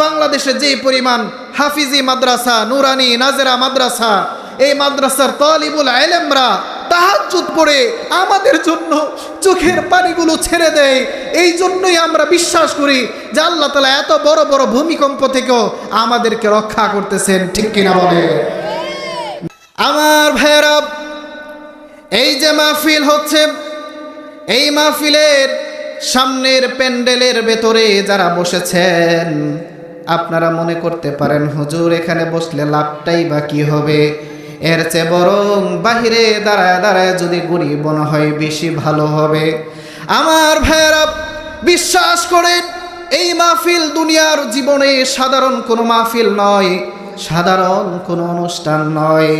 বাংলাদেশে যে পরিমাণ হাফিজি মাদ্রাসা, নুরানি নাজেরা মাদ্রাসা, এই মাদ্রাসার তালিবুল ইলমরা তাহাজ্জুদ পড়ে আমাদের জন্য চোখের পানিগুলো ছেড়ে দেয়। এই জন্যই আমরা বিশ্বাস করি যে আল্লাহ তাআলা এত বড় বড় ভূমিকম্প থেকেও আমাদেরকে রক্ষা করতেছেন, ঠিক কিনা বলে? আমার ভাইয়েরা, এই যে মাহফিল হচ্ছে, এই মাহফিলের সামনের প্যান্ডেলের ভেতরে যারা বসেছেন, আপনারা মনে করতে পারেন হুজুর এখানে বসলে লাভটাই বা কি হবে, এর চেয়ে বরং বাহিরে দাঁড়ায় দাঁড়ায় যদি গড়ি মনে হয় বেশি ভালো হবে। আমার ভাইয়েরা, বিশ্বাস করেন এই মাহফিল দুনিয়ার জীবনে সাধারণ কোনো মাহফিল নয়, সাধারণ কোনো অনুষ্ঠান নয়।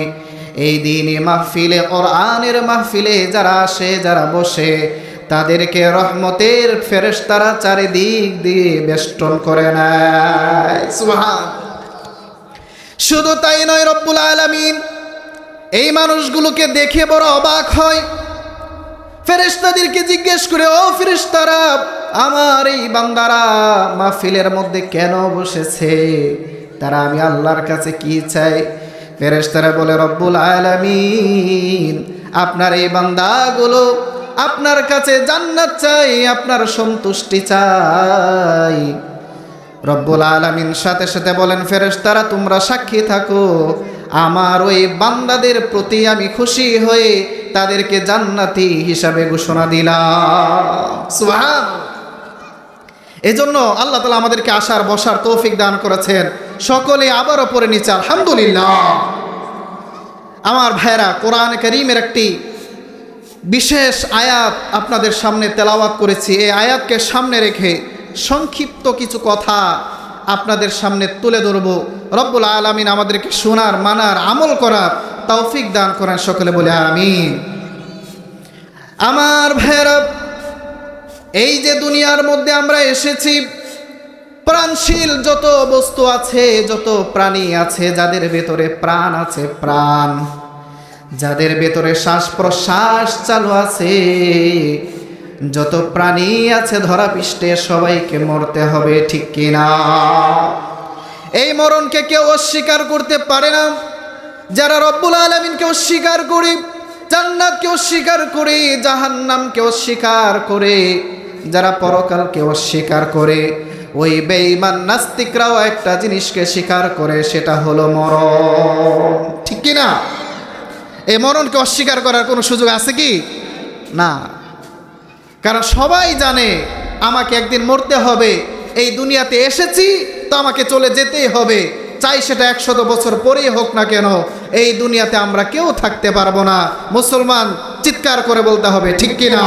এই দিনে মাহফিলে, কোরআনের মাহফিলে যারা আসে, যারা বসে, তাদেরকে রহমতের ফেরেশতারা চারিদিক দিয়ে বেষ্টন করে নেয়। সুবহান। শুধু তাই নয়, রব্বুল আলামিন এই মানুষগুলোকে দেখে বড় অবাক হয়। ফেরেশতাদেরকে জিজ্ঞেস করে, ও ফেরেশতারা, আমার এই বান্দারা মাহফিলের মধ্যে কেন বসেছে? তারা আমি আল্লাহর কাছে কি চাই? ফেরেশতারা বলে, রব্বুল আলামিন আপনার এই বান্দাগুলো আপনার কাছে জান্নাত চাই, আপনার সন্তুষ্টি চাই। রব্বুল আলামিন সাথে সাথে বলেন, ফেরেশতারা তোমরা সাক্ষী থাকো, আমার ওই বান্দাদের প্রতি আমি খুশি হয়ে তাদেরকে জান্নাতি হিসাবে ঘোষণা দিলাম। সুবহান। এজন্য আল্লাহ তাআলা আমাদেরকে আসার বসার তৌফিক দান করেছেন। সকলে আবারও পড়ে নিচে আলহামদুলিল্লাহ। আমার ভাইরা, কোরআন কারীমের একটি বিশেষ আয়াত আপনাদের সামনে তেলাওয়াত করেছি। এই আয়াতকে সামনে রেখে সংক্ষিপ্ত কিছু কথা আপনাদের সামনে তুলে ধরব। রব্বুল আলামিন আমাদেরকে শোনার, মানার, আমল করার তৌফিক দান করেন। সকলে বলে আমিন। আমার ভাইরা, এই যে দুনিয়ার মধ্যে আমরা এসেছি, প্রাণশীল যত বস্তু আছে, যত প্রাণী আছে, যাদের ভেতরে প্রাণ আছে, প্রাণ, যাদের ভেতরে শ্বাস প্রশ্বাস চালু আছে, যত প্রাণী আছে ধরা পৃষ্ঠে, সবাইকে মরতে হবে, ঠিক কিনা? এই মরণকে কেউ অস্বীকার করতে পারে না। যারা রব্বুল আলামিনকে অস্বীকার করে, জান্নাতকে অস্বীকার করে, জাহান্নামকে অস্বীকার করে, যারা পরকালকে অস্বীকার করে, ওই বেঈমান নাস্তিকরাও একটা জিনিসকে স্বীকার করে, সেটা হলো মরণ, ঠিক কিনা? এই মরণকে অস্বীকার করার কোনো সুযোগ আছে কি? না। কারণ সবাই জানে আমাকে একদিন মরতে হবে, এই দুনিয়াতে এসেছি তো আমাকে চলে যেতেই হবে, চাই সেটা 100 বছর পরেই হোক না কেন, এই দুনিয়াতে আমরা কেউ থাকতে পারবো না। মুসলমান চিৎকার করে বলতে হবে, ঠিক কিনা?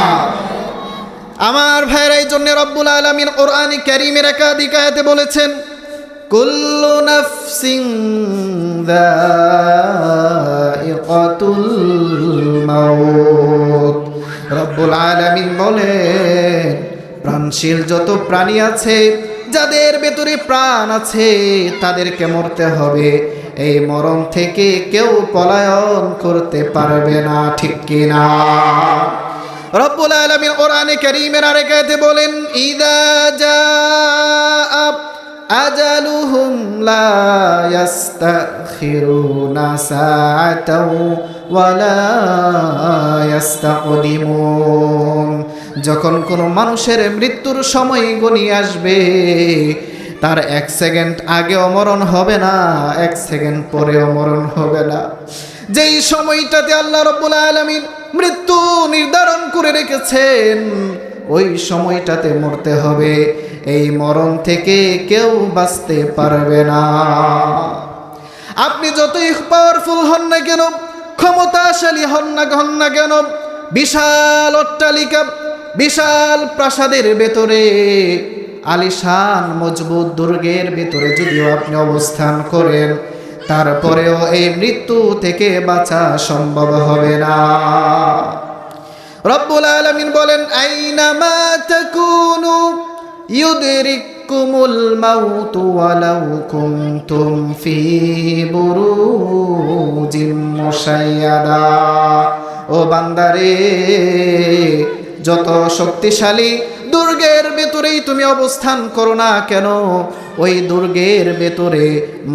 আমার ভাইরা, এই জন্য রব্বুল আলামিন কোরআন কারীমের একাধিক আয়াতে বলেছেন, কুল্লু নাফসিন যায়িকাতুল মাউত। রব্বুল আলামিন বলেন, প্রাণশীল যত প্রাণী আছে, যাদের ভেতরে প্রাণ আছে, তাদেরকে মরতে হবে। এই মরণ থেকে কেউ পলায়ন করতে পারবে না, ঠিক কিনা? রব্বুল আলামিন কোরআনে কারীমের আরেক আয়াতে বলেন, ইযা জাআ আজালুহুম লা ইস্তাখিরুনা সাআতাও ওয়া লা ইস্তাকদিমুন। যখন কোনো মানুষের মৃত্যুর সময় ঘনিয়ে আসবে, তার 1 সেকেন্ড আগেও মরণ হবে না, 1 সেকেন্ড পরেও মরণ হবে না। যেই সময়টাতে আল্লাহ রাব্বুল আলামিন মৃত্যু নির্ধারণ করে রেখেছেন, ওই সময়টাতে মরতে হবে। এই মরণ থেকে কেউ বাঁচতে পারবে না। আপনি যতই পাওয়ারফুল হন না কেন, ক্ষমতাশালী হন না কেন, বিশাল অট্টালিকা, বিশাল প্রাসাদের ভেতরে, আলিশান মজবুত দুর্গের ভেতরে যদিও আপনি অবস্থান করেন, তারপরেও এই মৃত্যু থেকে বাঁচা সম্ভব হবে না। রব্বুল আলামিন বলেন, আইনামা তাকুনু ইউদরিকুমুল মাউতু ওয়ালাউ কুনতুম ফি বুরুজিম মুশাইয়াদা। ও বান্দারে, যত শক্তিশালী দুর্গের ভেতরেই তুমি অবস্থান করো না কেন, ওই দুর্গের ভেতরে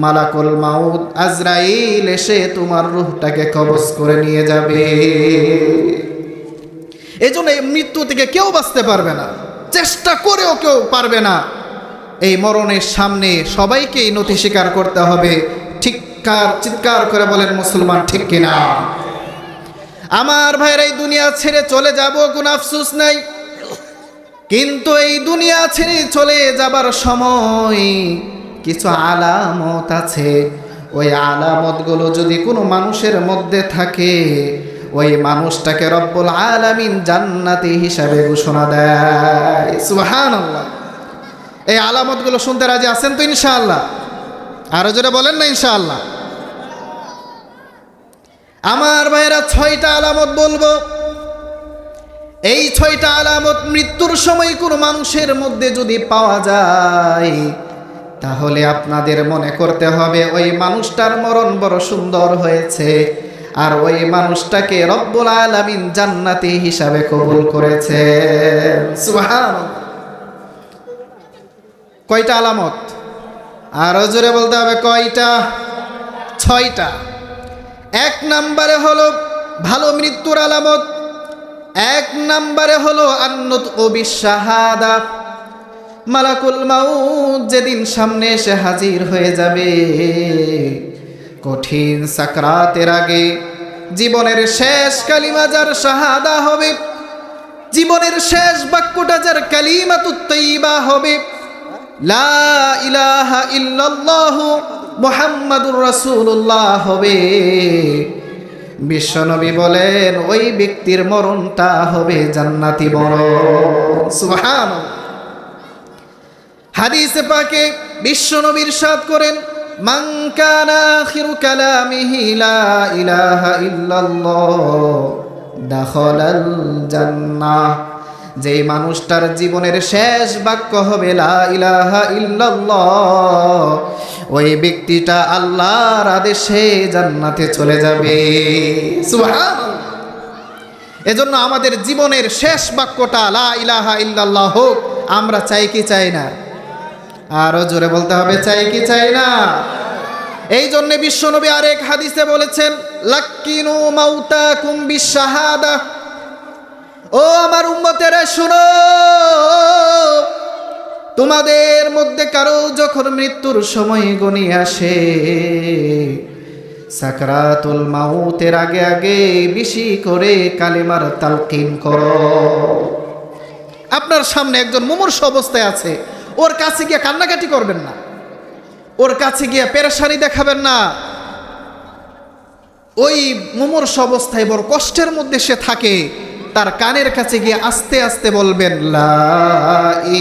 মালাকুল মাউত আজরাইল এসে তোমার রূহটাকে কবজ করে নিয়ে যাবে। এজন্য এই মৃত্যু থেকে কেউ বাঁচতে পারবে না, চেষ্টা করেও কেউ পারবে না। এই মরণের সামনে সবাইকেই নথি স্বীকার করতে হবে। চিৎকার করে বলেন মুসলমান ঠিক কিনা? আমার ভাইরা, এই দুনিয়া ছেড়ে চলে যাব কোনো আফসোস নাই, কিন্তু এই দুনিয়া ছেড়ে চলে যাবার সময় কিছু আলামত আছে। ওই আলামতগুলো যদি কোনো মানুষের মধ্যে থাকে, ওই মানুষটাকে রব্বুল আলামিন জান্নাতি হিসাবে ঘোষণা দেয়। সুবহানাল্লাহ। এই আলামতগুলো শুনতে রাজি আছেন তো ইনশাআল্লাহ? আরো জোরে বলেন না ইনশাআল্লাহ? আমার ভাইরা, 6টা আলামত বলবো। এই 6টা আলামত মৃত্যুর সময় কোনো মানুষের মধ্যে যদি পাওয়া যায়, তাহলে আপনাদের মনে করতে হবে ওই মানুষটার মরণ বড় সুন্দর হয়েছে, আর ওই মানুষটাকে রব্বুল আলামিন জান্নাতি হিসাবে কবুল করেছে। সুবহানাল্লাহ। কয়টা আলামত? আরো জোরে বলতে হবে কয়টা? 6টা। 1 নম্বরে হলো ভালো মৃত্যুর আলামত। 1 নম্বরে হলো আন-নুতকু বিশ-শাহাদা। মালাকুল মাউত যেদিন সামনে এসে হাজির হয়ে যাবে, কঠিন সাকরাতের আগে জীবনের শেষ কালিমা যার শাহাদা হবে, জীবনের শেষ বাক্যটা যার কালিমাতুত তাইয়্যিবা হবে, লা ইলাহা ইল্লাল্লাহু মুহাম্মাদুর রাসূলুল্লাহ হবে, বিশ্বনবী বলেন ওই ব্যক্তির মরণটা হবে জান্নাতি মরণ। সুবহানাল্লাহ। হাদিসে পাকে বিশ্বনবী ইরশাদ করেন, মান কানা আখিরু কালামিহি লা ইলাহা ইল্লাল্লাহ দাখালাল জান্নাহ। যেই মানুষটার জীবনের শেষ বাক্য হবে লা ইলাহা ইল্লাল্লাহ, ওই ব্যক্তিটা আল্লাহর আদেশে জান্নাতে চলে যাবে। সুবহানাল্লাহ। এজন্য আমাদের জীবনের শেষ বাক্যটা লা ইলাহা ইল্লাল্লাহ হোক। আমরা চাই কি চাই না? আরো জোরে বলতে হবে, চাই কি চাই না? এই জন্য বিশ্বনবী আরেক হাদিসে বলেছেন, লাক্কিনু মাউতাকুম বিশ-শাহাদা। ও আমার উম্মতেরা শুনো, তোমাদের মধ্যে কারো যখন মৃত্যুর সময় ঘনিয়ে আসে, সাকরাতুল মাউতের আগে আগে বেশি করে কালেমার তালকিন করো। আপনার সামনে একজন মুমূর্ষু অবস্থায় আছে, ওর কাছে গিয়ে কান্নাকাটি করবেন না, ওর কাছে গিয়ে পেরেশানি দেখাবেন না। ওই মুমূর্ষু অবস্থায় বড় কষ্টের মধ্যে সে থাকে, তার কানের কাছে গিয়ে আস্তে আস্তে বলবেন, লা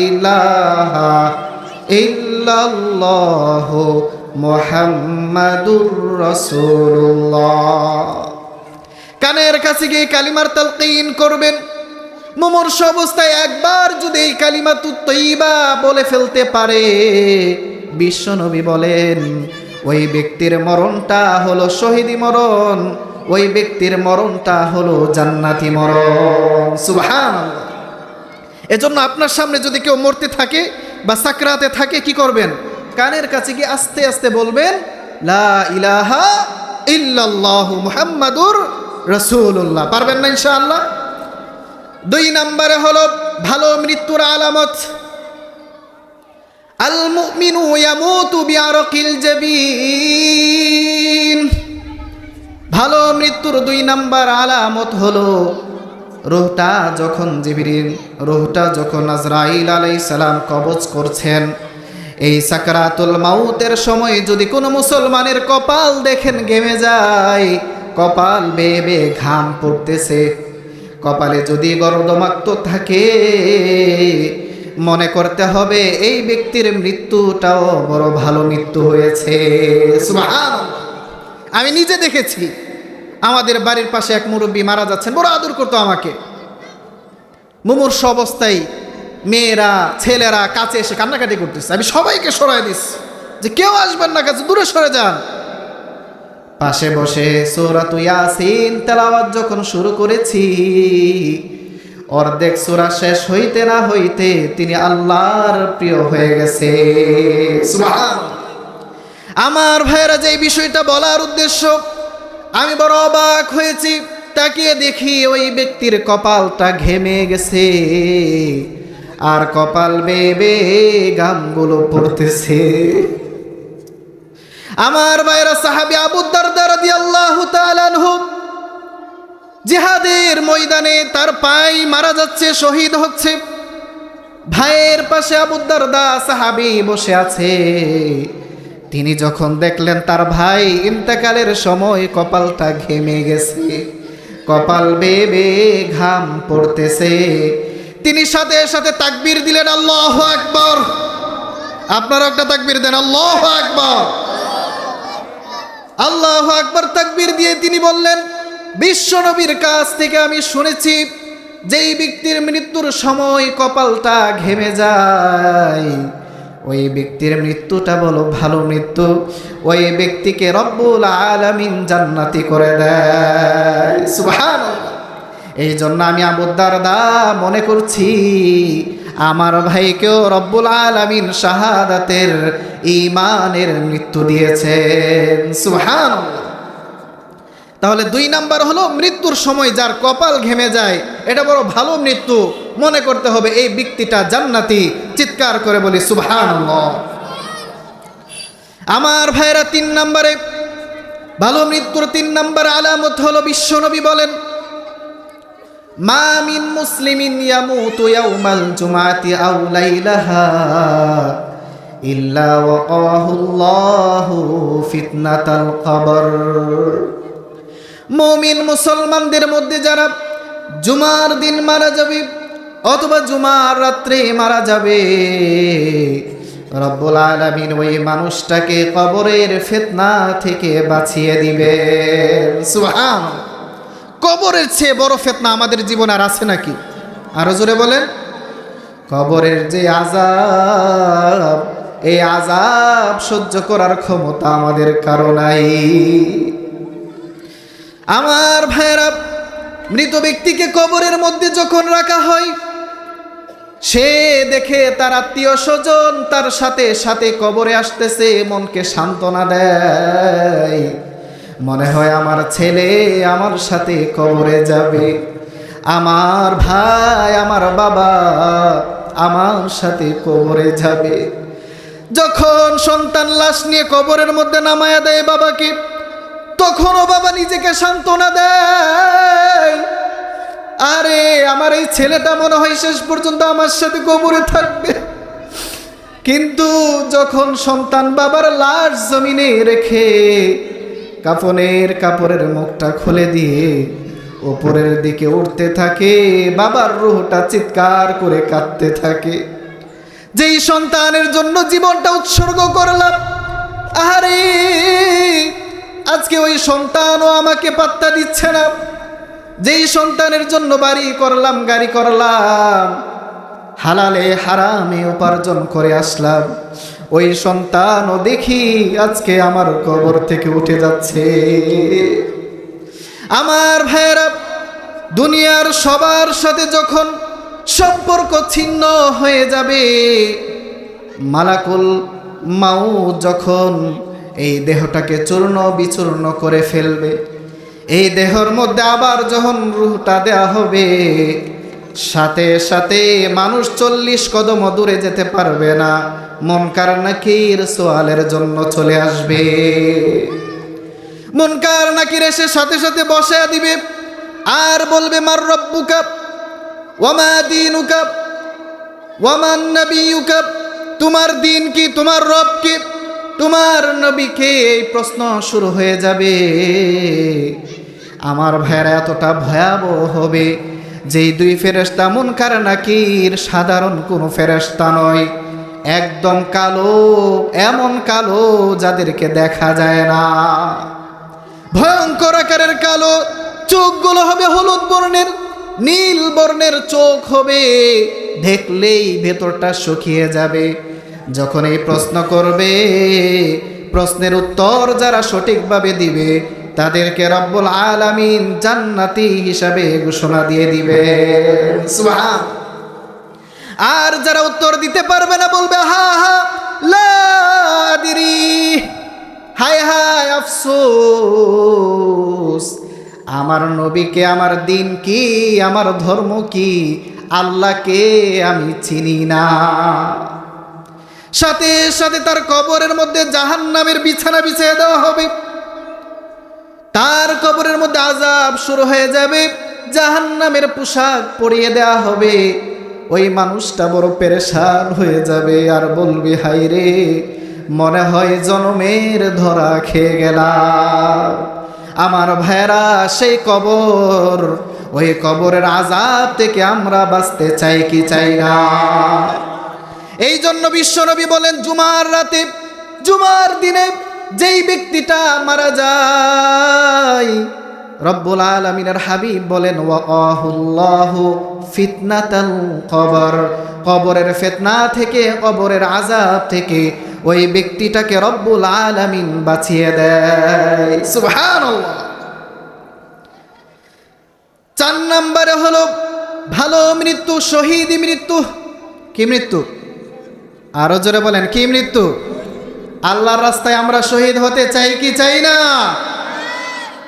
ইলাহা ইল্লাল্লাহু মুহাম্মাদুর রাসূলুল্লাহ। কানের কাছে গিয়ে কালিমার তালকিন করবেন। মুমূর্ষু অবস্থায় একবার যদি এই কালিমাতুত তাইয়্যিবা বলে ফেলতে পারে, বিশ্বনবী বলেন ওই ব্যক্তির মরণটা হলো শহীদি মরণ, ওই ব্যক্তির মরণটা হলো জান্নাতি মরণ। সুবহানাল্লাহ। এজন্য আপনার সামনে যদি কেউ মরতে থাকে বা সাকরাতে থাকে, কি করবেন? কানের কাছে গিয়ে আস্তে আস্তে বলবেন, লা ইলাহা ইল্লাল্লাহু মুহাম্মাদুর রাসূলুল্লাহ। পারবেন না ইনশাআল্লাহ? 2 নম্বরে হলো ভালো মৃত্যুর আলামত, আল মুমিনু ইয়ামুতু বিআরাকিল জাবিন। ভালো মৃত্যুর 2 নম্বর আলামত হলো রূহটা যখন রূহটা যখন আজরাইল আলাইহিস সালাম কবজ করছেন, এই সাকরাতুল মাউতের সময় যদি কোনো মুসলমানের কপাল দেখেন ঘেমে যায়, কপাল বেয়ে বেয়ে ঘাম পড়তেছে, কপালে যদি গর্দমাক্ত থাকে, মনে করতে হবে এই ব্যক্তির মৃত্যুটাও বড় ভালো মৃত্যু হয়েছে। সুবহানাল্লাহ। আমি নিজে দেখেছি, আমাদের বাড়ির পাশে এক মুরব্বী মারা যাচ্ছেন, বড় আদর করতো আমাকে। মুমূর্ষু অবস্থায় মেয়েরা ছেলেরা কাছে এসে কান্নাকাটি করতেছে, আমি সবাইকে সরাই দিচ্ছি যে কেউ আসবেন না, কাছে দূরে সরে যান। পাশে বসে সূরাতুল ইয়াসিন তেলাওয়াত যখন শুরু করেছি, অর্ধেক সূরা শেষ হইতে না হইতে তিনি আল্লাহর প্রিয় হয়ে গেছে। সুবহানাল্লাহ। আমার ভাইরা, যে বিষয়টা বলার উদ্দেশ্য, আমি বড় অবাক হয়েছি। তাকিয়ে দেখি ওই ব্যক্তির কপালটা ঘেমে গেছে, আর কপাল বেয়ে বেয়ে ঘামগুলো পড়তেছে। আমার ভাইরা, সাহাবী আবু দারদা রাদিয়াল্লাহু তাআলা আনহু জিহাদের ময়দানে তার পায়ে মারা যাচ্ছে, শহীদ হচ্ছে। ভাইয়ের পাশে আবু দারদা সাহাবী বসে আছে। তিনি যখন দেখলেন তার ভাই ইন্তেকালের সময় কপালটা ঘেমে গেছে, কপাল বেয়ে বেয়ে ঘাম পড়তেছে, তিনি সাথে সাথে তাকবীর দিলেন, আল্লাহু আকবার। আপনারা একটা তাকবীর দেন, আল্লাহু আকবার। আল্লাহু আকবার তাকবীর দিয়ে তিনি বললেন, বিশ্বনবীর কাছ থেকে আমি শুনেছি, যেই ব্যক্তির মৃত্যুর সময় কপালটা ঘেমে যায়, ওই ব্যক্তির মৃত্যুটা বলো ভালো মৃত্যু, ওই ব্যক্তিকে রব্বুল আলামিন জান্নাতি করে দেয়। সুবহানাল্লাহ। এই জন্য আমি আবু দারদা মনে করছি আমার ভাইকেও রব্বুল আলামিন শাহাদাতের ঈমানের মৃত্যু দিয়েছেন। সুবহানাল্লাহ। তাহলে 2 নাম্বার হলো মৃত্যুর সময় যার কপাল ঘেমে যায়, এটা বড় ভালো মৃত্যু, মনে করতে হবে এই ব্যক্তিটা জান্নাতি। চিৎকার করে বলি সুবহানাল্লাহ। আমার ভাইরা, 3 নম্বরে ভালো মৃত্যুর 3 নম্বর আলামত হলো, বিশ্বনবী বলেন, মা মিন মুসলিমিন ইয়ামুতু ইয়াউমাল জুমআতি আও লাইলাহা ইল্লা ওয়াকাহুল্লাহু ফিতনাতাল কবর। মুমিন মুসলমানদের মধ্যে যারা জুমার দিন মারা যাবে অথবা জুমার রাত্রে মারা যাবে, রব্বুল আলামিন ওই মানুষটাকে কবরের ফিতনা থেকে বাঁচিয়ে দিবেন। সুবহানাল্লাহ। কবরের চেয়ে বড় ফিতনা আমাদের জীবনে আর আছে নাকি? আরো জোরে বলেন। কবরের যে আযাব, এই আযাব সহ্য করার ক্ষমতা আমাদের কারো নাই। আমার ভাইরা, মৃত ব্যক্তিকে কবরের মধ্যে যখন রাখা হয়, সে দেখে তার আত্মীয় স্বজন তার সাথে সাথে কবরে আসতেছে, মনকে সান্ত্বনা দেয়। মনে হয় আমার ছেলে আমার সাথে কবরে যাবে, আমার ভাই আমার বাবা আমার সাথে কবরে যাবে। যখন সন্তান লাশ নিয়ে কবরের মধ্যে নামায়া দেয় বাবাকে, তখনও বাবা নিজেকে সান্ত্বনা দেয়, আরে আমার এই ছেলেটা মনে হয় শেষ পর্যন্ত আমার সাথে কবরে থাকবে। কিন্তু যখন সন্তান বাবার লাশ জমিনে রেখে কাপড়ের মুখটা খুলে দিয়ে উপরের দিকে উঠতে থাকে, বাবার রূহটা চিৎকার করে কাঁদতে থাকে, যেই সন্তানের জন্য জীবনটা উৎসর্গ করলাম, আরে আজকে ওই সন্তানও আমাকে পাত্তা দিচ্ছে না। যেই সন্তানের জন্য বাড়ি করলাম, গাড়ি করলাম, হালালে হারামে উপার্জন করে আসলাম, ওই সন্তানও দেখি আজকে আমার কবর থেকে উঠে যাচ্ছে। আমার ভাইয়েরা, দুনিয়ার সবার সাথে যখন সম্পর্ক ছিন্ন হয়ে যাবে, মালাকুল মাউত যখন এই দেহটাকে চূর্ণ বিচূর্ণ করে ফেলবে, এই দেহের মধ্যে আবার যখন রূহটা দেয়া হবে, সাথে সাথে মানুষ 40 কদম দূরে যেতে পারবে না, মুনকার নাকির সওয়ালের জন্য চলে আসবে। মুনকার নাকির এসে সাথে সাথে বসে দিবে আর বলবে, মার রব্বুকা ওয়া মা দীনুকা ওয়া মান নবিয়ুকা, তোমার দিন কি, তোমার রব কি, তোমার নবীকে, এই প্রশ্ন শুরু হয়ে যাবে। আমার ভাইরা, এতটা ভয়াবহ হবে যেই 2 ফেরেশতা মুনকার নাকির সাধারণ কোনো ফেরেশতা নয়, একদম কালো, এমন কালো যাদেরকে দেখা যায় না, ভয়ঙ্কর আকারের কালো। চোখগুলো হবে হলুদ বর্ণের, নীল বর্ণের চোখ হবে, দেখলেই ভেতরটা শুকিয়ে যাবে। যখন এই প্রশ্ন করবে, প্রশ্নের উত্তর যারা সঠিকভাবে দিবে তাদেরকে রব্বুল আলামিন জান্নাতি হিসাবে ঘোষণা দিয়ে দিবেন। সুবহান। আর যারা উত্তর দিতে পারবে না বলবে হা হা লা আদরি, হায় হায় আফসোস, আমার নবীকে, আমার দিন কি, আমার ধর্ম কি, আল্লাহকে আমি চিনি না। সাথে সাথে তার কবরের মধ্যে জাহান্নামের বিছানা বিছিয়ে দেওয়া হবে, তার কবরের মধ্যে আযাব শুরু হয়ে যাবে, জাহান্নামের পোশাক পরিয়ে দেওয়া হবে। ওই মানুষটা বড় পেরেশান হয়ে যাবে আর বলবে হায় রে, মনে হয় জনমের ধরা খেয়ে গেলাম। আমার ভাইরা, সেই কবর, ওই কবরের আযাব থেকে আমরা বাঁচতে চাই কি চাই না? এই জন্য বিশ্বনবী বলেন, জুমার রাতে, জুমার দিনে যেই ব্যক্তিটা মারা যায়, রব্বুল আলামিনের হাবিব বলেন ওয়াকাহুল্লাহু ফিতনাতাল কবর, কবরের ফিতনা থেকে, কবরের আযাব থেকে ওই ব্যক্তিটাকে রব্বুল আলামিন বাঁচিয়ে দেয়। সুবহানাল্লাহ। 4 নম্বরে হলো ভালো মৃত্যু, শহীদি মৃত্যু। কি মৃত্যু? আরো জোরে বলেন, কি মৃত্যু? আল্লাহর রাস্তায় আমরা শহীদ হতে চাই কি চাই না?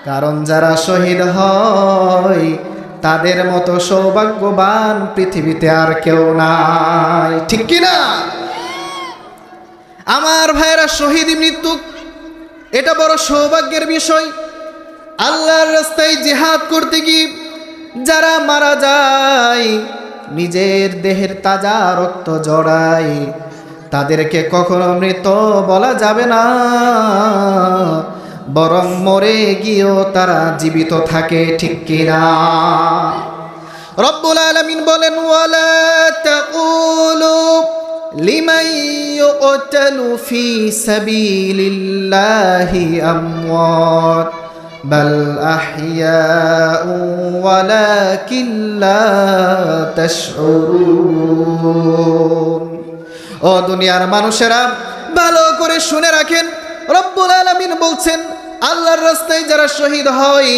কারণ যারা শহীদ হয় তাদের মতো সৌভাগ্যবান পৃথিবীতে আর কেউ নাই, ঠিক কি না? আমার ভাইরা, শহীদি মৃত্যু এটা বড় সৌভাগ্যের বিষয়। আল্লাহর রাস্তায় জিহাদ করতে গিয়ে যারা মারা যায়, নিজের দেহের তাজা রক্ত জড়ায়, তাদেরকে কখনো মৃত বলা যাবে না, বরং মরে গিয়েও তারা জীবিত থাকে, ঠিক কিনা? রব্বুল আলামিন বলেন ওয়ালা তাকুলু লিমান ইউকতালু ফি সাবিলিল্লাহি আমওয়াত বাল আহইয়াউ ওয়ালাকিন লা তাশউরুন। ও দুনিয়ার মানুষেরা, ভালো করে শুনে রাখেন, রব্বুল আলামিন বলছেন আল্লাহর রাস্তায় যারা শহীদ হয়,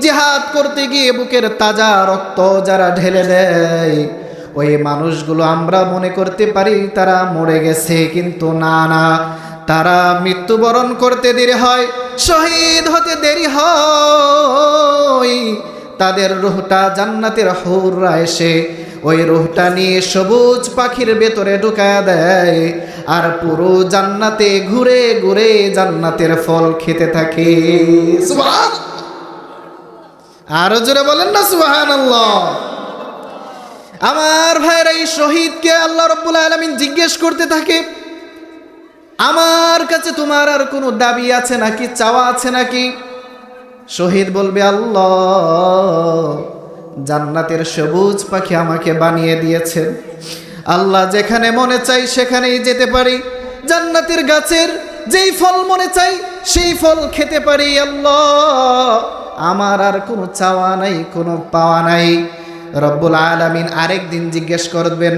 জিহাদ করতে গিয়ে বুকের তাজা রক্ত যারা ঢেলে দেয়, ওই মানুষগুলো আমরা মনে করতে পারি তারা মরে গেছে, কিন্তু না না, তারা মৃত্যুবরণ করতে দেরি হয়, শহীদ হতে দেরি হয়। তাদের রূহটা জান্নাতের হুররা এসে ওই রূহটা নিয়ে সবুজ পাখির ভেতরে ঢুকায়া দেয়, আর পুরো জান্নাতে ঘুরে ঘুরে জান্নাতের ফল খেতে থাকে। সুবহান। আরো জোরে বলেন না সুবহানাল্লাহ। আমার ভাইরা, এই শহীদকে আল্লাহ রাব্বুল আলামিন জিজ্ঞেস করতে থাকে, আমার কাছে তোমার আর কোনো দাবি আছে নাকি, চাওয়া আছে নাকি? শহীদ বলবে আল্লাহ, জান্নাতের সবুজ পাখি আমাকে বানিয়ে দিয়েছেন, আল্লাহ যেখানে মনে চাই সেখানেই যেতে পারি, জান্নাতের গাছের যেই ফল মনে চাই সেই ফল খেতে পারি, আল্লাহ আমার আর কোনো চাওয়া নাই, কোনো পাওয়া নাই। রব্বুল আলামিন আরেকদিন জিজ্ঞেস করবেন,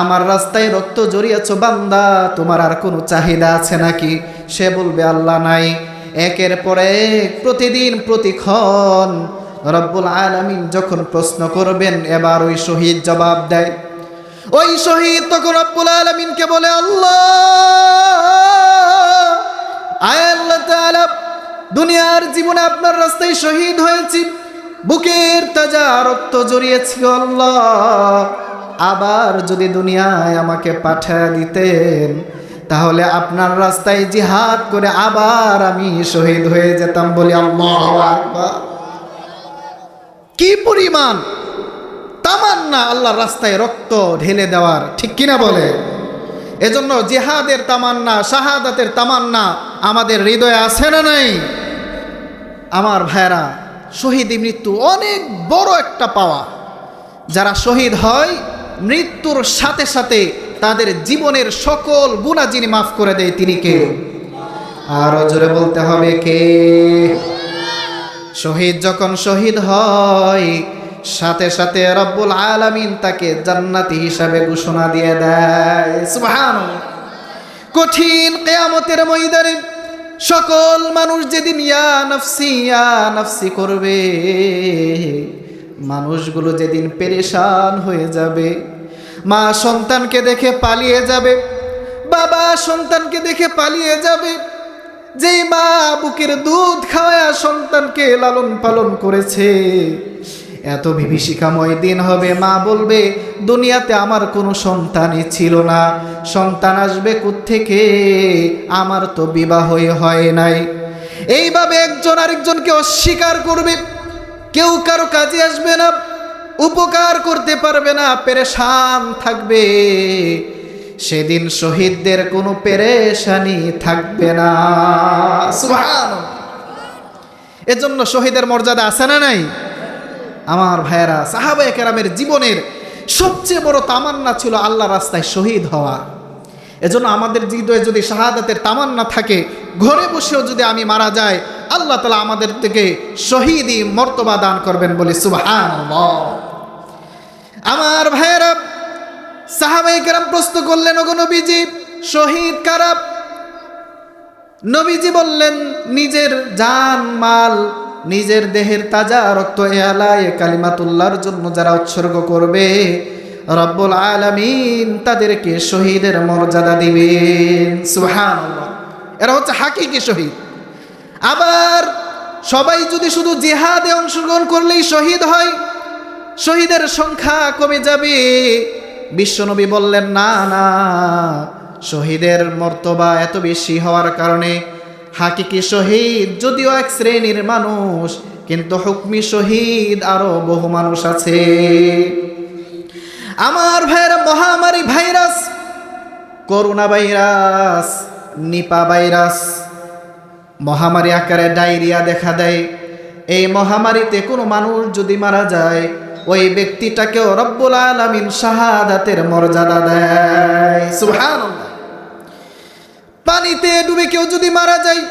আমার রাস্তায় রক্ত জড়িয়েছ বান্দা, তোমার আর কোনো চাহিদা আছে নাকি? সে বলবে আল্লাহ নাই। একের পর এক, প্রতিদিন প্রতিক্ষণ রব্বুল আলামিন যখন প্রশ্ন করবেন, এবার ওই শহীদ জবাব দেয়। ওই শহীদ তখন রব্বুল আলামিনকে বলে, আল্লাহ, আয় আল্লাহ তাআলা, দুনিয়ার জীবনে আপনার রাস্তায় শহীদ হয়েছি, বুকের তাজা রক্ত জড়িয়েছি, আল্লাহ আবার যদি দুনিয়ায় আমাকে পাঠিয়ে দিতেন, তাহলে আপনার রাস্তায় জিহাদ করে আবার আমি শহীদ হয়ে যেতাম। বলি আল্লাহু আকবার। কি পরিমাণ তামান্না আল্লাহর রাস্তায় রক্ত ঢেলে দেওয়ার, ঠিক কিনা বলে? এজন্য জিহাদের তামান্না, শাহাদাতের তামান্না আমাদের হৃদয়ে আছে না নাই? আমার ভাইরা, শহীদি মৃত্যু অনেক বড় একটা পাওয়া। যারা শহীদ হয়, মৃত্যুর সাথে সাথে তাদের জীবনের সকল গুনাহ যিনি মাফ করে দেয়, তিনি কে? আরো জোরে বলতে হবে, কে? শহীদ যখন শহীদ হয়, সাথে সাথে রব্বুল আলামিন তাকে জান্নাতি হিসাবে ঘোষণা দিয়ে দেয়। সুবহানাল্লাহ। কঠিন কিয়ামতের ময়দানে সকল মানুষ যেদিন ইয়া নাফসি করবে, মানুষগুলো যেদিন পেরেশান হয়ে যাবে, মা সন্তানকে দেখে পালিয়ে যাবে, বাবা সন্তানকে দেখে পালিয়ে যাবে। যেই মা বুকের দুধ খাওয়া সন্তানকে লালন পালন করেছে, এত বিভীষিকাময় দিন হবে, মা বলবে দুনিয়াতে আমার কোনো সন্তানই ছিল না, সন্তান আসবে কোত্থেকে, আমার তো বিবাহই হয় নাই। এইভাবে একজন আরেকজনকে অস্বীকার করবে, কেউ কারো কাজে আসবে না, উপকার করতে পারবে না, পেরেশান থাকবে। সেদিন শহীদদের কোনো পেরেশানি থাকবে না। সুবহানাল্লাহ। এজন্য শহীদের মর্যাদা আছে না নাই? আমার ভাইয়েরা, সাহাবায়ে কেরামের জীবনের সবচেয়ে বড় তামান্না ছিল আল্লাহর রাস্তায় শহীদ হওয়া। এজন্য আমাদের হৃদয়ে যদি শাহাদাতের তামান্না থাকে, ঘরে বসেও যদি আমি মারা যাই, আল্লাহ তাআলা আমাদের থেকে শহীদি মর্তবা দান করবেন, বলি সুবহানাল্লাহ। আমার ভাইয়েরা, সাহাবায়ে কেরাম প্রশ্ন করলেন, ওগো নবীজি, শহীদ কারা? নবীজি বললেন, নিজের জান মাল, নিজের দেহের তাজা রক্ত এলায়ে কালিমাতুল্লাহর জন্য যারা উৎসর্গ করবে, রব্বুল আলামিন তাদেরকে শহীদের মর্যাদা দিবেন। সুবহানাল্লাহ। এরা হচ্ছে হাকিকি শহীদ। আবার সবাই যদি শুধু জিহাদে অংশগ্রহণ করলেই শহীদ হয়, শহীদের সংখ্যা কমে যাবে। বিশ্বনবী বললেন, না না, শহীদের মর্তবা এত বেশি হওয়ার কারণে হাকিকি শহীদ যদিও এক শ্রেণীর মানুষ, কিন্তু হুকমি শহীদ আরো বহু মানুষ আছে। আমার ভাইয়েরা, মহামারী virus, corona virus, Nipah virus, মহামারী আকারে ডায়রিয়া দেখা দেয়। এই মহামারীতে কোনো মানুষ যদি মারা যায়, ওই ব্যক্তিটাকেও রব্বুল আলামিন শাহাদাতের মর্যাদা দেয়। সুবহানাল্লাহ। পানিতে ডুবে কেউ যদি মারা যায়,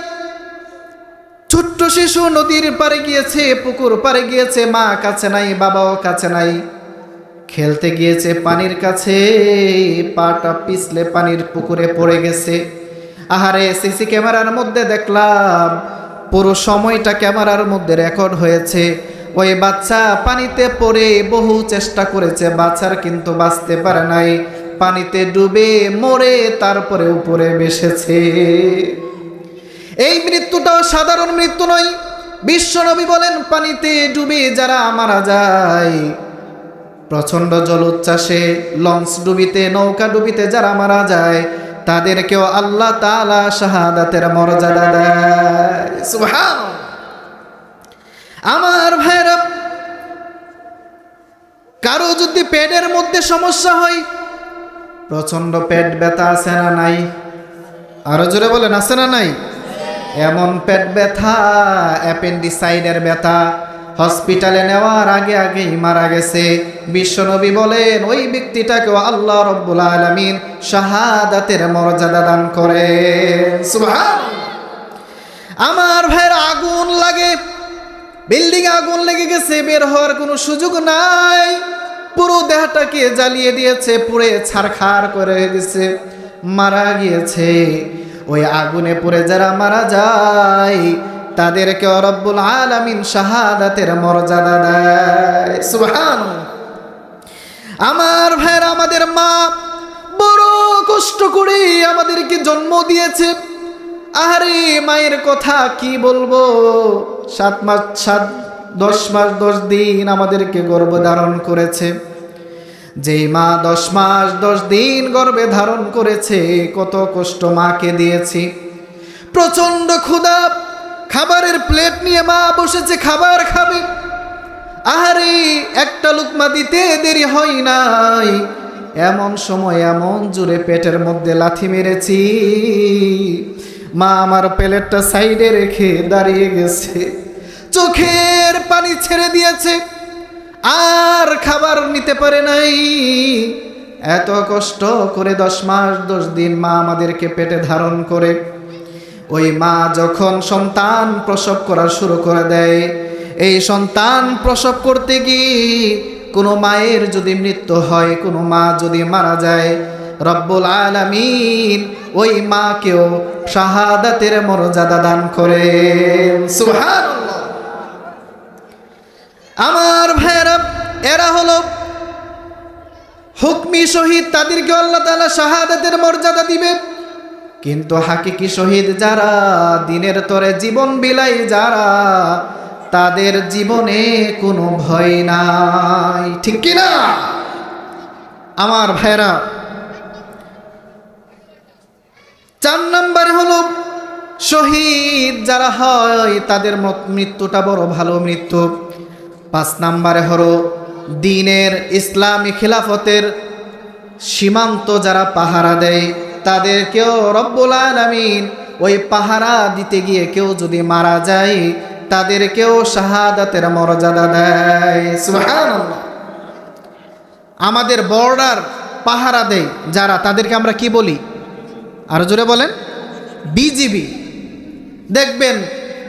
ছোট্ট শিশু নদীর পাড়ে গিয়েছে, পুকুর পাড়ে গিয়েছে, মা কাছে নাই, বাবাও কাছে নাই, খেলতে গিয়েছে পানির কাছে, পাটা পিছলে পানির পুকুরে পড়ে গেছে। আহারে, সিসি ক্যামেরার মধ্যে দেখলাম, পুরো সময়টা ক্যামেরার মধ্যে রেকর্ড হয়েছে। ওই বাচ্চা পানিতে পড়ে বহু চেষ্টা করেছে, বাচ্চার কিন্তু বাঁচতে পারে নাই, পানিতে ডুবে মরে তারপরে উপরে ভেসেছে। এই মৃত্যুটাও সাধারণ মৃত্যু নয়। বিশ্বনবী বলেন, পানিতে ডুবে যারা মারা যায়, প্রচণ্ড জলোচ্ছ্বাসে, লঞ্চ ডুবিতে, নৌকা ডুবিতে যারা মারা যায়, তাদেরকেও আল্লাহ তাআলা শাহাদাতের মর্যাদা দেয়। সুবহানাল্লাহ। আমার ভাইরা, কারো যদি পেটের মধ্যে সমস্যা হয়, প্রচণ্ড পেট ব্যথা আছে না নাই? আরো জোরে বলেন, আছে না নাই? এমন পেট ব্যথা, অ্যাপেন্ডিসাইডের ব্যথা, হসপিটালে নেওয়ার আগে আগেই মারা গেছে। বিশ্বনবী বলেন, ওই ব্যক্তিটাকেও আল্লাহ রব্বুল আলামিন শাহাদাতের মর্যাদা দান করেন। সুবহানাল্লাহ। আমার ভাইয়ের, আগুন লাগে, বিল্ডিং আগুন লেগে গেছে, বের হওয়ার কোনো সুযোগ নাই, পুরো দেহটাকে জ্বালিয়ে দিয়েছে, পুড়ে ছারখার করে গেছে, মারা গিয়েছে। ওই আগুনে পুড়ে যারা মারা যায়, তাদেরকে রব্বুল আলামিন শাহাদাতের মর্যাদা দেয়। সুবহানাল্লাহ। আমার ভাইরা, আমাদের মা বড় কষ্ট করে আমাদেরকে জন্ম দিয়েছে। আরে, মায়ের কথা কি বলবো, 10 মাস 10 দিন আমাদেরকে গর্ভে ধারণ করেছে। যেই মা 10 মাস 10 দিন গর্ভে ধারণ করেছে, কত কষ্ট মাকে দিয়েছি। প্রচন্ড ক্ষুধা, খাবারের প্লেট নিয়ে মা বসেছে, খাবার খাবে। আহারে, একটা লুকমা দিতে দেরি হয় নাই, এমন সময় এমন জোরে পেটের মধ্যে লাথি মেরেছি, মা আমার প্লেটটা সাইডে রেখে দাঁড়িয়ে গেছে, চোখের পানি ছেড়ে দিয়েছে, আর খাবার নিতে পারে নাই। এত কষ্ট করে 10 মাস 10 দিন মা আমাদেরকে পেটে ধারণ করে, ওই মা যখন সন্তান প্রসব করা শুরু করে দেয়, এই সন্তান প্রসব করতে গিয়ে কোনো মায়ের যদি মৃত্যু হয়, কোনো মা যদি মারা যায়, রব্বুল আলামিন ওই মাকেও শাহাদাতের মর্যাদা দান করেন। সুবহানাল্লাহ। আমার ভাইয়েরা, এরা হলো হুকমি শহীদ, তাদেরকে আল্লাহ তাআলা শাহাদাতের মর্যাদা দিবে। কিন্তু হাকিকি শহীদ যারা, দিনের তরে জীবন বিলাই যারা, তাদের জীবনে কোনো ভয় নাই, ঠিক কি না? আমার ভাইরা, 4 নম্বরে হলো শহীদ যারা হয় তাদের মৃত্যুটা বড় ভালো মৃত্যু। 5 নম্বরে হলো দ্বীনের ইসলামী খিলাফতের সীমান্ত যারা পাহারা দেয়, তাদেরকেও রব্বুল আলামিন ওই পাহারা দিতে গিয়ে কেউ যদি মারা যায়, তাদেরকেও শাহাদাতের মর্যাদা দেয়। সুবহানাল্লাহ। আমাদের বর্ডার পাহারা দেয় যারা, তাদেরকে আমরা কি বলি? আরো জোরে বলেন। বিজিবি। দেখবেন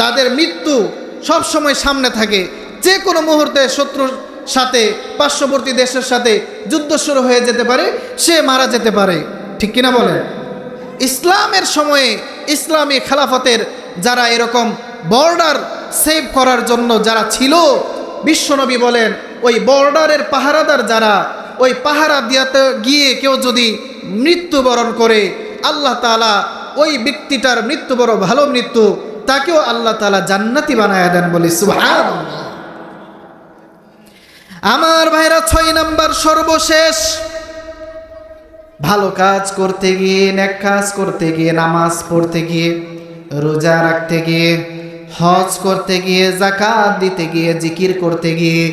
তাদের মৃত্যু সব সময় সামনে থাকে। যে কোনো মুহূর্তে শত্রুর সাথে, পার্শ্ববর্তী দেশের সাথে যুদ্ধ শুরু হয়ে যেতে পারে, সে মারা যেতে পারে, ঠিক কিনা বলেন? ইসলামের সময়ে ইসলামী খেলাফতের যারা এরকম বর্ডার সেভ করার জন্য যারা ছিল, বিশ্বনবী বলেন ওই বর্ডারের পাহারাদার যারা, ওই পাহারা দিয়াতে গিয়ে কেউ যদি মৃত্যুবরণ করে, আল্লাহ তাআলা ওই ব্যক্তিটার মৃত্যু বড় ভালো মৃত্যু, তাকেও আল্লাহ তাআলা জান্নাতি বানায়া দেন, বলি সুবহানাল্লাহ। আমার ভাইরা, 6 নাম্বার সর্বশেষ, ভালো কাজ করতে গিয়ে, নেক কাজ করতে গিয়ে, নামাজ পড়তে গিয়ে, রোজা রাখতে গিয়ে, হজ করতে গিয়ে, যাকাত দিতে গিয়ে, জিকির করতে গিয়ে,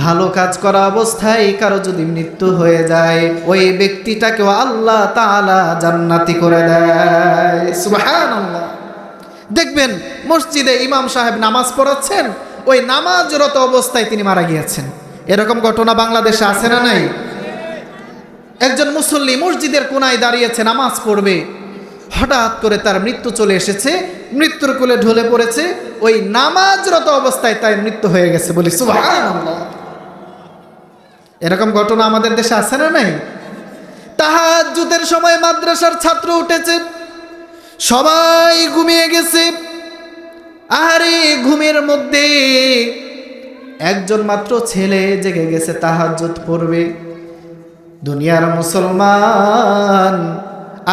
ভালো কাজ করা অবস্থায় কারো যদি মৃত্যু হয়ে যায়, ওই ব্যক্তিটাকেও আল্লাহ তাআলা জান্নাতি করে দেয়। সুবহানাল্লাহ। দেখবেন মসজিদে ইমাম সাহেব নামাজ পড়াচ্ছেন, ওই নামাজরত অবস্থায় তিনি মারা গিয়েছেন। এরকম ঘটনা বাংলাদেশে আছে না নাই? একজন মুসল্লি মসজিদের কোনায় দাঁড়িয়েছে, নামাজ পড়বে, হঠাৎ করে তার মৃত্যু চলে এসেছে, মৃত্যুর কোলে ঢলে পড়েছে, ওই নামাজরত অবস্থায় তার মৃত্যু হয়ে গেছে, বলি সুবহানাল্লাহ। এরকম ঘটনা আমাদের দেশে আছে না নাই? তাহাজ্জুদের সময় মাদ্রাসার ছাত্র উঠেছে, সবাই ঘুমিয়ে গেছে, আরে ঘুমের মধ্যে একজন মাত্র ছেলে জেগে গেছে, তাহাজ্জুদ পড়বে। দুনিয়ার মুসলমান,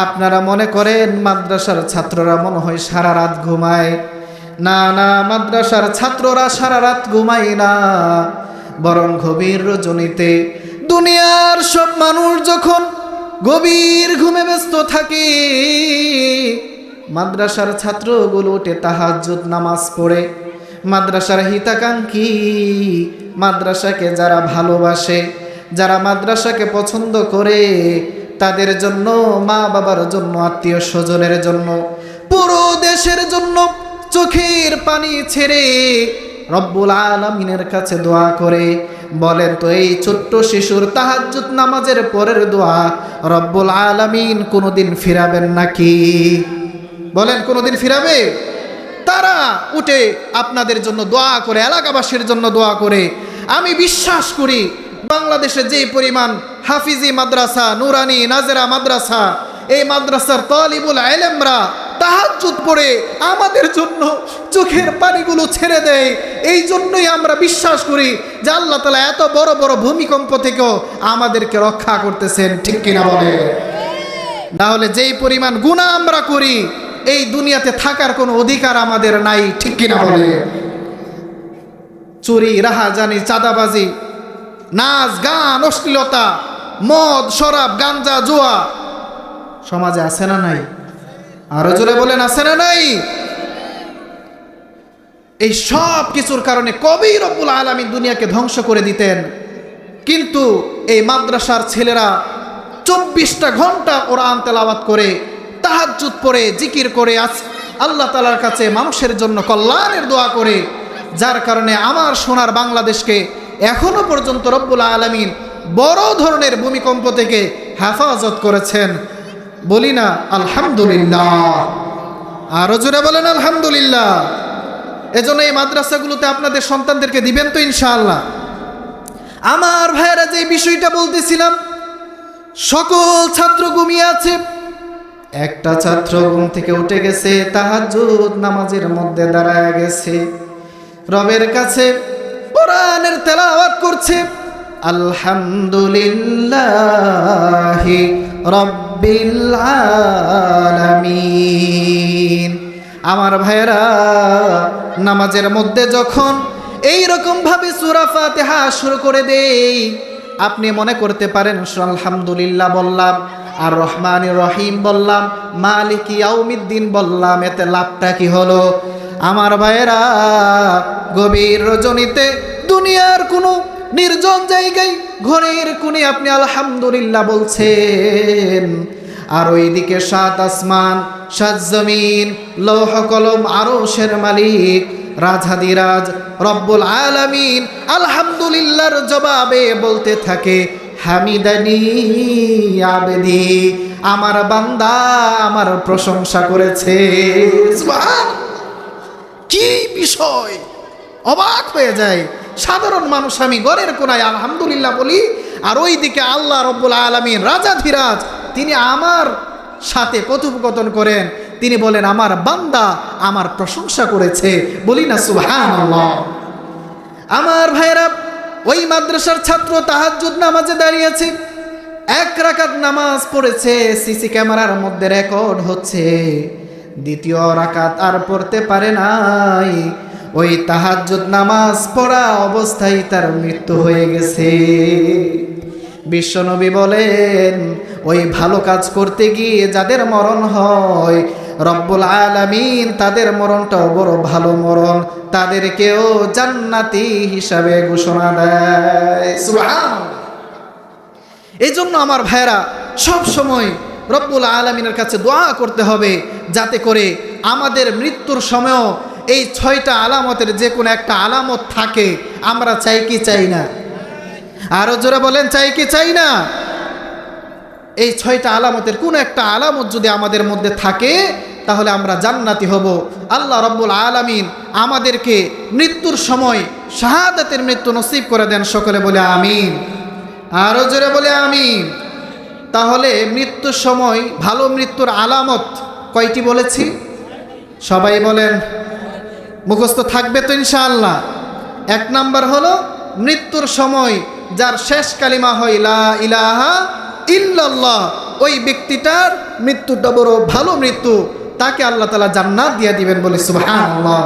আপনারা মনে করেন মাদ্রাসার ছাত্ররা মনে হয় সারা রাত ঘুমায়? না না, মাদ্রাসার ছাত্ররা সারা রাত ঘুমায় না, বরং গভীর রজনীতে দুনিয়ার সব মানুষ যখন গভীর ঘুমে ব্যস্ত থাকে, মাদ্রাসার ছাত্রগুলো উঠে তাহাজ্জুদ নামাজ পড়ে। মাদ্রাসার হিতাকাঙ্ক্ষী, মাদ্রাসাকে যারা ভালোবাসে, যারা মাদ্রাসাকে পছন্দ করে, তাদের জন্য, মা বাবার জন্য, আত্মীয় স্বজনের জন্য, পুরো দেশের জন্য চোখের পানি ছেড়ে রব্বুল আলামিনের কাছে দোয়া করে। বলেন তো, এই ছোট্ট শিশুর তাহাজ্জুদ নামাজের পরের দোয়া রব্বুল আলামিন কোনোদিন ফিরাবেন নাকি? বলেন, কোনোদিন ফিরাবে? তারা উঠে আপনাদের জন্য দোয়া করে, এলাকাবাসীর জন্য দোয়া করে। আমি বিশ্বাস করি বাংলাদেশে যে পরিমাণ হাফিজি মাদ্রাসা, নুরানি, নাজেরা মাদ্রাসা, এই মাদ্রাসার তালিবুল ইলমরা তাহাজ্জুদ পড়ে আমাদের জন্য চোখের পানিগুলো ছেড়ে দেয়। এই জন্যই আমরা বিশ্বাস করি যে আল্লাহ তাআলা এত বড় বড় ভূমিকম্প থেকেও আমাদেরকে রক্ষা করতেছেন, ঠিক কিনা বলে? না হলে যেই পরিমাণ গুনাহ আমরা করি, এই দুনিয়াতে থাকার কোনো অধিকার আমাদের নাই, ঠিক কিনা বলে? চুরি, রাহাজানি, চাঁদাবাজি, নাচ গান, অশ্লীলতা, মদ, শরাব, গাঞ্জা, জুয়া সমাজে আছে না নাই? আরো জোরে বলেন, আছে না নাই? এই সব কিছুর কারণে কবি রব্বুল আলামিন দুনিয়াকে ধ্বংস করে দিতেন, কিন্তু এই মাদ্রাসার ছেলেরা 24টা ঘন্টা কোরআন তেলাওয়াত করে, তাহাজ্জুদ পড়ে, জিকির করে, আল্লাহ তাআলার কাছে মানুষের জন্য কল্যাণের দোয়া করে, যার কারণে আমার সোনার বাংলাদেশকে এখনো পর্যন্ত রব্বুল আলামিন বড় ধরনের ভূমিকম্প থেকে হেফাজত করেছেন। বলি না আলহামদুলিল্লাহ? আরো জোরে বলেন আলহামদুলিল্লাহ। এজন্য এই মাদ্রাসাগুলোতে আপনাদের সন্তানদেরকে দিবেন তো ইনশাআল্লাহ? আমার ভাইয়েরা, যে বিষয়টা বলতেছিলাম, সকল ছাত্র ঘুমিয়ে আছে, একটা ছাত্র ঘুম থেকে উঠে গেছে, তাহাজ্জুদ নামাজের মধ্যে দাঁড়ায় গেছে, রবের কাছে কোরআনের তেলাওয়াত করছে, আলহামদুলিল্লাহি রাব্বিল আলামিন। আমার ভাইরা, নামাজের মধ্যে যখন এই রকম ভাবে সূরা ফাতিহা শুরু করে দেই, আপনি মনে করতে পারেন আলহামদুলিল্লাহ বললাম, আর রহমানির রহিম বললাম, মালিক ইয়াউমিদ্দিন বললাম, এতে লাভটা কি হলো? আমার ভাইরা, গভীর রজনীতে দুনিয়ার কোনো নির্জন জায়গায় ঘরের কোণে আপনি আলহামদুলিল্লাহ বলছেন, আর ওইদিকে সাত আসমান, সাত জমিন, লৌহ কলম, আরশের মালিক, রাজাধিরাজ রব্বুল আলামিন আলহামদুলিল্লাহর জবাবে বলতে থাকে, হামিদানি আবেদি, আমার বান্দা আমার প্রশংসা করেছে। কি বিষয়, অবাক হয়ে যায় সাধারণ মানুষ। আমি ঘরের কোনায় আলহামদুলিল্লাহ বলি, আর ওইদিকে আল্লাহ রব্বুল আলামিন রাজাধিরাজ তিনি আমার সাথে কথোপকথন করেন, তিনি বলেন আমার বান্দা আমার প্রশংসা করেছে। বলি না সুবহানাল্লাহ। আমার ভাইরা, ওই মাদ্রাসার ছাত্র তাহাজ্জুদ নামাজে দাঁড়িয়েছে, এক রাকাত নামাজ পড়েছে, সিসি ক্যামেরার মধ্যে রেকর্ড হচ্ছে, দ্বিতীয় রাকাত আর পড়তে পারে নাই। ওই তাহাজ্জুদ নামাজ পড়া অবস্থায় তার মৃত্যু হয়ে গেছে। বিশ্বনবী বলেন, ওই ভালো কাজ করতে গিয়ে যাদের মরণ হয়, রব্বুল আলামিন তাদের মরণটাও বড় ভালো মরণ, তাদেরকেও জান্নাতি হিসাবে ঘোষণা দেয়। সুবহানাল্লাহ। এই জন্য আমার ভাইরা, সব সময় রব্বুল আলামিনের কাছে দোয়া করতে হবে, যাতে করে আমাদের মৃত্যুর সময়ও এই 6টা আলামতের যে কোনো একটা আলামত থাকে। আমরা চাই কি চাই না? আরো জোরে বলেন, চাই কি চাই না? এই 6টা আলামতের কোন একটা আলামত যদি আমাদের মধ্যে থাকে, তাহলে আমরা জান্নাতি হব। আল্লাহ রব্বুল আলামিন আমাদেরকে মৃত্যুর সময় শাহাদাতের মৃত্যু নসিব করে দেন। সকলে বলে আমিন। আরো জোরে বলে আমিন। তাহলে মৃত্যুর সময় ভালো মৃত্যুর আলামত কয়টি বলেছি? সবাই বলেন, মুখস্থ থাকবে তো ইনশাআল্লাহ। 1 নাম্বার হলো মৃত্যুর সময় যার শেষ কালিমা হয় লা ইলাহা ইল্লাল্লাহ, ওই ব্যক্তিটার মৃত্যুটা বড় ভালো মৃত্যু, তাকে আল্লাহ তাআলা জান্নাত দিয়ে দিবেন। বলে সুবহানাল্লাহ।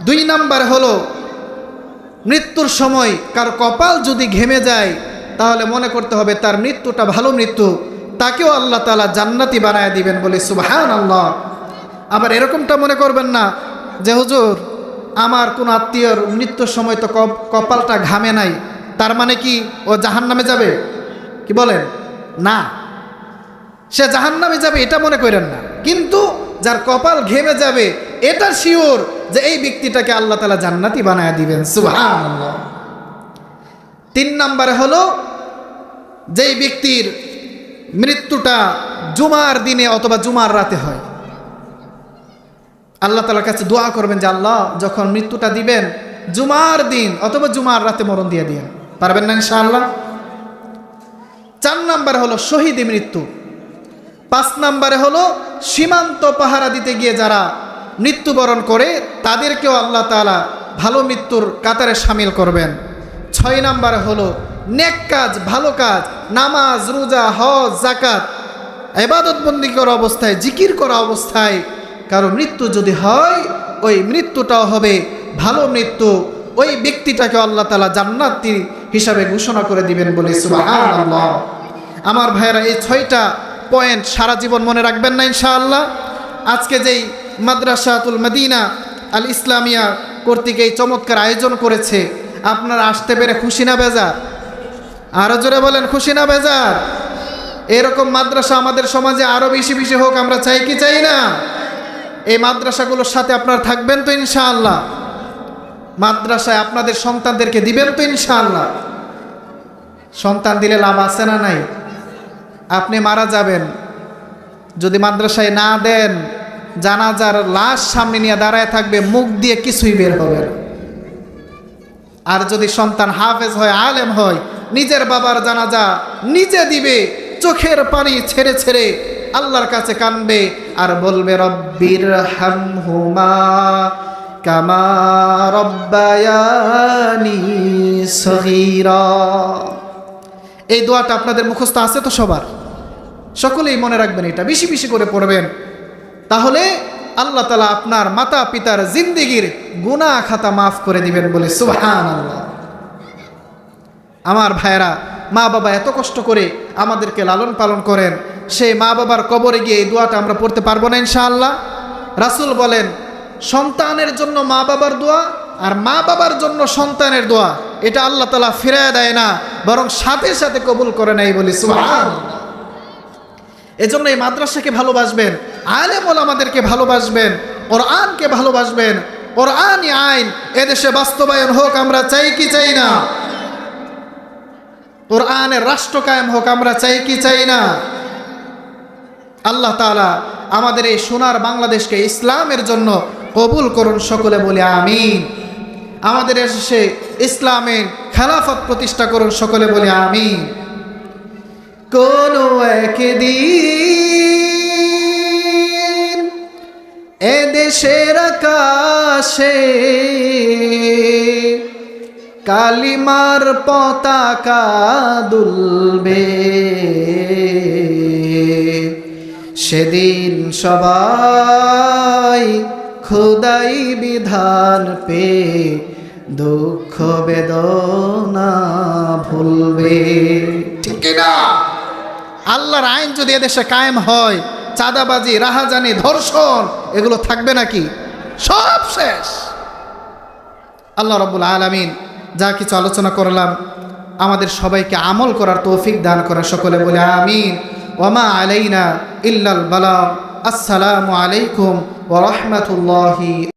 2 নাম্বার হলো মৃত্যুর সময় কার কপাল যদি ঘেমে যায়, তাহলে মনে করতে হবে তার মৃত্যুটা ভালো মৃত্যু, তাকেও আল্লাহ তাআলা জান্নাতি বানায় দিবেন। বলে সুবহানাল্লাহ। আবার এরকমটা মনে করবেন না যে হুজুর আমার কোন আত্মীয়র মৃত্যুর সময় তো কপালটা ঘামে নাই, তার মানে কি ও জাহান্নামে যাবে? কি বলেন? না, সে জাহান্নামে যাবে এটা মনে করেন না, কিন্তু যার কপাল ঘেমে যাবে এটা শিওর যে এই ব্যক্তিটাকে আল্লাহ তাআলা জান্নাতি বানায় দিবেন। সুবহানাল্লাহ। 3 নম্বরে হলো যেই ব্যক্তির মৃত্যুটা জুমার দিনে অথবা জুমার রাতে হয়, আল্লাহ তাআলার কাছে দোয়া করবেন যে আল্লাহ যখন মৃত্যুটা দিবেন জুমার দিন অথবা জুমার রাতে মরণ দিয়ে দিন। পারবেন না ইনশাআল্লাহ? 4 নম্বরে হলো শহীদ মৃত্যু। 5 নম্বরে হলো সীমান্ত পাহারা দিতে গিয়ে যারা মৃত্যুবরণ করে তাদেরকেও আল্লাহ তাআলা ভালো মৃত্যুর কাতারে শামিল করবেন। 6 নম্বরে হলো নেক কাজ, ভালো কাজ, নামাজ, রোজা, হজ, যাকাত, ইবাদত বন্দেগী করা অবস্থায়, জিকির করা অবস্থায় কারো মৃত্যু যদি হয়, ওই মৃত্যুটাও হবে ভালো মৃত্যু, ওই ব্যক্তিটাকে আল্লাহ তাআলা জান্নাতি হিসাবে ঘোষণা করে দিবেন। বলে সুবহানাল্লাহ। আমার ভাইয়েরা, এই 6টা পয়েন্ট সারা জীবন মনে রাখবেন না ইনশাআল্লাহ? আজকে যেই মাদ্রাসাতুল মদিনা আল ইসলামিয়া কর্তৃক এই চমৎকার আয়োজন করেছে, আপনারা আসতে পেরে খুশি না বেজার? আরো জোরে বলেন, খুশি না বেজার? এরকম মাদ্রাসা আমাদের সমাজে আরো বেশি বেশি হোক, আমরা চাই কি চাই না? এই মাদ্রাসাগুলোর সাথে আপনারা থাকবেন তো ইনশাআল্লাহ? মাদ্রাসায় আপনাদের সন্তানদেরকে দিবেন তো ইনশাআল্লাহ? সন্তান দিলে লাভ আছে না নাই? আপনি মারা যাবেন, যদি মাদ্রাসায় না দেন, জানাজার লাশ সামনে নিয়ে দাঁড়ায় থাকবে, মুখ দিয়ে কিছুই বের হবে না। আর যদি সন্তান হাফেজ হয়, আলেম হয়, নিজের বাবার জানাজা নিজে দিবে, চোখের পানি ছেড়ে ছেড়ে আল্লাহর কাছে কাঁদবে আর বলবে রব্বির হামহুমা কামা রব্বায়ানি সগীরা। এই দোয়াটা আপনাদের মুখস্থ আছে তো সবার? সকলেই মনে রাখবেন, এটা বেশি বেশি করে পড়বেন। তাহলে আল্লাহ তাআলা আপনার মাতা পিতার জিন্দেগির গুনাহ খাতা মাফ করে দিবেন বলে সুবহানাল্লাহ। আমার ভাইয়েরা, মা বাবা এত কষ্ট করে আমাদেরকে লালন পালন করেন, সেই মা বাবার কবরে গিয়ে এই দোয়াটা আমরা পড়তে পারবো না ইনশাআল্লাহ? রাসূল বলেন, সন্তানের জন্য মা বাবার দোয়া আর মা বাবার জন্য সন্তানের দোয়া, এটা আল্লাহ তাআলা ফিরায় দেয় না, বরং সাথে সাথে কবুল করে নেয় বলি সুবহানাল্লাহ। এজন্য এই মাদ্রাসাকে ভালোবাসবেন, আলেম ওলামাদেরকে ভালোবাসবেন, কোরআনকে ভালোবাসবেন। কোরআনই আইন এদেশে বাস্তবায়ন হোক, আমরা চাই কি চাই না? কোরআনের রাষ্ট্র কায়েম হোক, আমরা চাই কি চাই না? আল্লাহ তাআলা আমাদের এই সোনার বাংলাদেশকে ইসলামের জন্য কবুল করুন, সকলে বলে আমিন। আমাদের এসে ইসলামের খেলাফত প্রতিষ্ঠা করুন, সকলে বলে আমিন। কোনো একদিন এদেশের আকাশে কালিমার পতাকা দুলবে, সেদিন সবাই খোদাই বিধান পে দুঃখ বেদনা ভুলবে। ঠিক না? আল্লাহর আইন যদি এদেশে কায়েম হয়, চাঁদাবাজি, রাহাজানি, ধর্ষণ এগুলো থাকবে নাকি? সব শেষ। আল্লাহ রাব্বুল আলামিন যা কিছু আলোচনা করলাম আমাদের সবাইকে আমল করার তৌফিক দান করেন, সকলে বলে আমিন। ওয়ামা আলাইনা ইল্লাল বালাগ। আসসালামু আলাইকুম ওয়া রাহমাতুল্লাহি।